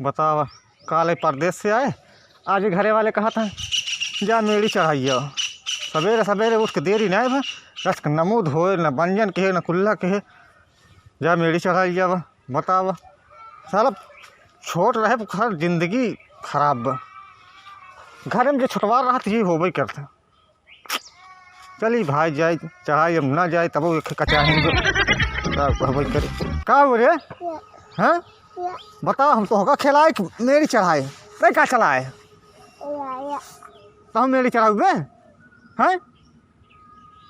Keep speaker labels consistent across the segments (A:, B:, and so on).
A: बतावा काले परदेश से आए, आज घरे वाले कहा था जा मेरी चढ़ाइया। सवेरे सवेरे उठ के देरी नहीं भा, रस नमूद होए न बंजन कहे न कुल्ला कहे, जा मेरी चढ़ाइया बा। बतावा साला छोट रहे खर जिंदगी खराब बा, घर में जो छुटवा रहा था ये हो भाई करता। चली भाई जाए चढ़ाई, अब ना जाए तब वो कचाहेंगे करे का हो रे। हाँ बताओ, हम तो होगा खिलाए मेरी चढ़ाए नहीं क्या चलाए तो हम मेरी चढ़ाऊ बे हैं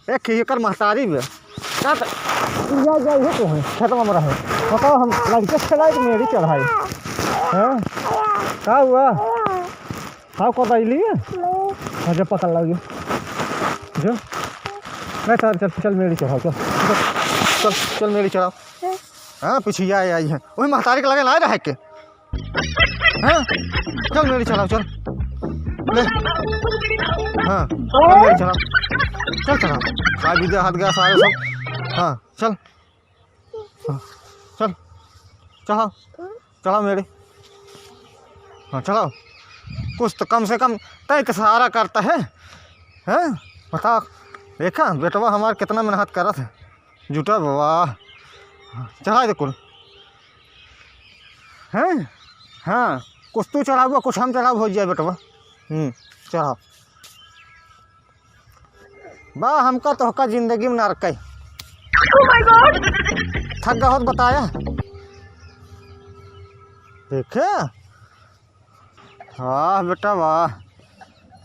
A: एक एकर महतारी बे क्या जाइए तो है खत्म में रहे। बताओ हम लड़के खिलाए तो मेरी चढ़ाई हैं क्या हुआ। हाँ को लिए जब पकड़ लगी जो नहीं सर चल चल मेरी चढ़ाओ, चल चल चल मेरी चढ़ाओ। हाँ पीछे आई है वही महतारी के लगे लाए रहे के। हाँ चल मेरी चढ़ाओ, चल ले। हाँ चल मेरी चढ़ाओ, चल चढ़ाओ खा भी हाथ गया सारे सब। हाँ चल हाँ, चल चढ़ाओ चढ़ाओ मेरी। हाँ चढ़ाओ, कुछ तो कम से कम तय का सहारा करता है। हैं बता देखा बेटवा हमारा कितना मेहनत करा था जुटा वाह। चढ़ा दे कुल हैं। हाँ कुछ तू चढ़ाऊगा कुछ हम चढ़ाओ हो जाए बेटवा। चढ़ाओ बा हमका तो हका जिंदगी में नरक है। थक गया होत बताया देखे। वाह बेटा वाह,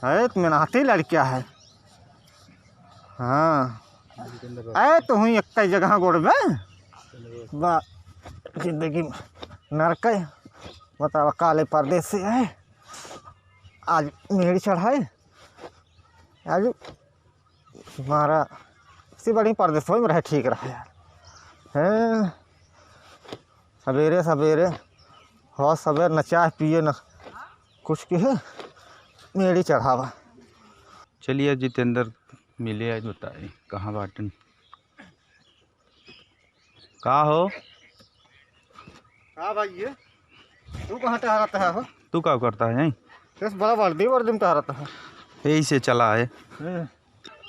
A: अरे तो मेहनती लड़किया है। हाँ अरे तो हुई एक जगह गोड़बे बा जिंदगी में नरक है। बतावा काले परदेश से आए, आज मेरी चढ़ाए, आज हमारा इसी बड़ी परदेश में रहे ठीक रहा यार। हैं सवेरे सवेरे हो सवेर न चाय पिए न कुछ के मेरी चढ़ावा।
B: चलिए जितेंद्र मिले आज, बताए कहाँ बाटन का हो।
A: हाँ भाई ये तू कहाँ टहराता है हो।
B: तू क्या करता है यहीं।
A: इस बड़ा वर्दी वर्दी में टहराता है।
B: यही से चला है।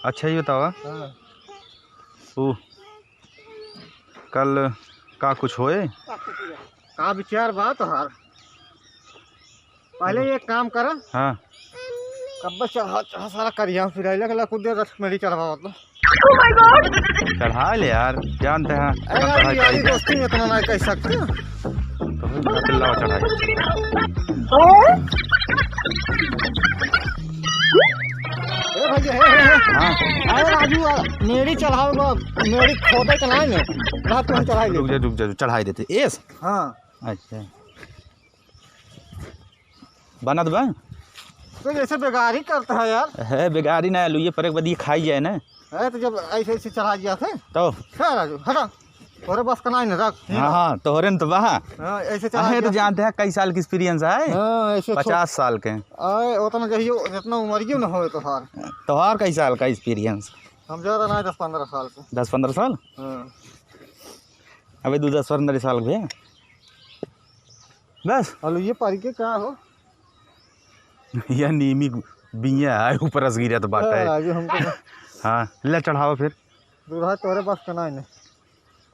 B: अच्छा ही बतावा ओ कल का कुछ होए
A: का विचार बात हार। पहले ये काम कर।
B: हाँ
A: कब चढ़ा चढ़ा सारा करिया फिर लगा खुद मेरी चढ़वा तो
B: चढ़ा ले यार, जानते हैं
A: दोस्ती में इतना ना कह सकते।
B: तो चढ़ाई
A: अरे राजू मेरी चढ़ाओ मेरी खोदे के नहीं ना तुम चढ़ाई
B: रुक जा चढ़ाई देते एस।
A: हाँ
B: अच्छा बना दो
A: तो जैसे बेगारी करता है यार।
B: है बेगारी ना लुइए पर एक बार ये खाई जाए ना।
A: है तो जब ऐसे ऐसे चढ़ा दिया थे
B: तो
A: क्या राजू हटा और बस का नहीं रख।
B: हाँ तोहरे न तो वहाँ
A: ऐसे
B: है तो जानते हैं कई साल की एक्सपीरियंस है। 50 साल के
A: उतना जहियो जितना उम्र न हो
B: तोहार कई साल का एक्सपीरियंस।
A: हम ज़्यादा नहीं 10-15 साल के।
B: 10-15 साल अबे 10-15 साल के बस।
A: हेलो ये पारी के क्या हो
B: यह नीमी बिया है ऊपर रस गिरा तो बाटा है।
A: हमको
B: हाँ ले चढ़ाओ फिर
A: दूल्हा तोरे बस का नहीं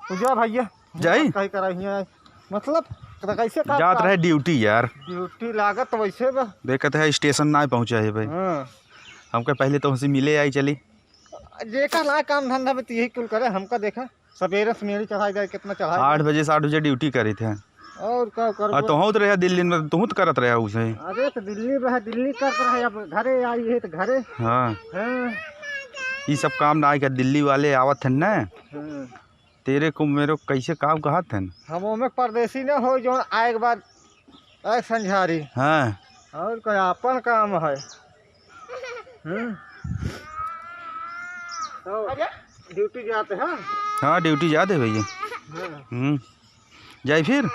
A: तू जा भैया
B: जाई
A: कहीं करा मतलब कैसे
B: जात रहे ड्यूटी यार।
A: ड्यूटी लागत तो वैसे बा
B: देखते है स्टेशन ना पहुँचा है भाई। हमको पहले तो हमसे मिले आई चली
A: देखा ना काम धंधा में तो यही कुल करे। हमका देखा सवेरे से मेरी चढ़ाई गए कितना चढ़ाई
B: 8 बजे से 8 बजे ड्यूटी करी थे।
A: और क्या कर
B: तो तो रहे दिल्ली में तू तो करत रहा उसे।
A: अरे तो दिल्ली रहे दिल्ली कर रहे अब घरे आई है तो घरे।
B: हाँ ये सब काम ना आएगा दिल्ली वाले आवत है ना तेरे को मेरे कैसे काम कहा थे
A: हम में परदेसी न हो जो आए के बाद एक संझारी।
B: हाँ
A: और कोई अपन काम है। तो ड्यूटी जाते हैं।
B: हाँ ड्यूटी जाते भैया। जाए फिर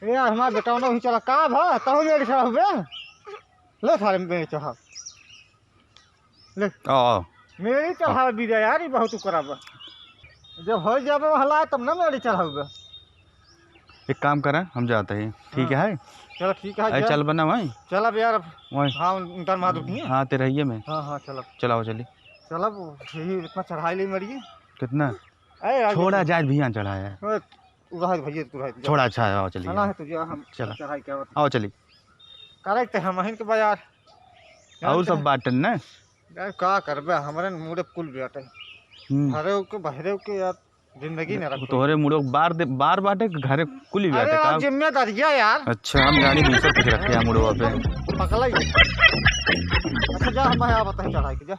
A: यार हमारा बेटा भी चला का भा तब मेरे चढ़ा हुए ले थारे मेरे चढ़ा ले मेरी चढ़ा भी यार ये बहुत करा जब हो जाए हला तब ना मेरी चढ़ा हुए।
B: एक काम करें हम जाते हैं, ठीक है?
A: चलो ठीक है,
B: अरे चल बना वहीं
A: चल अब यार,
B: वहीं।
A: हाँ उनका मार रुकी है।
B: हाँ तेरे रहिए में।
A: हाँ हाँ चलो
B: चलाओ चली।
A: चलो, यही इतना चढ़ाई ले मरिए।
B: कितना
A: अरे यार
B: छोड़ा जाए भैया चढ़ाया है।
A: भैया तू रह
B: छोड़ा अच्छा है, आओ चलिए।
A: है तुझे हम
B: चलो।
A: चढ़ाई क्या होता
B: आओ चली।
A: करे हम अहिन के बाजार
B: और सब बाटन ना।
A: यार का करबे हमरे मुड़े कुल बेटे हरे के बहरे के यार जिंदगी न रखो।
B: तोहरे मुड़ो बार बाटे के घरे कुली
A: अरे
B: बाटे
A: यार
B: का।
A: जिम्मेदारी है यार।
B: अच्छा हम गाड़ी दूसरे कुछ रखे हैं मुड़वा पे।
A: पकड़ा ही। अच्छा जा हम भाई बता चढ़ाई के जा।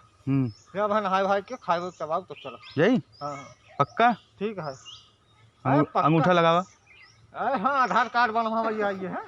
A: जा भाई नहाए भाई के खाए तब आओ तो चलो।
B: यही
A: हाँ
B: पक्का
A: ठीक है।
B: अंगूठा लगावा।
A: अरे हाँ आधार कार्ड बनवा आइए है।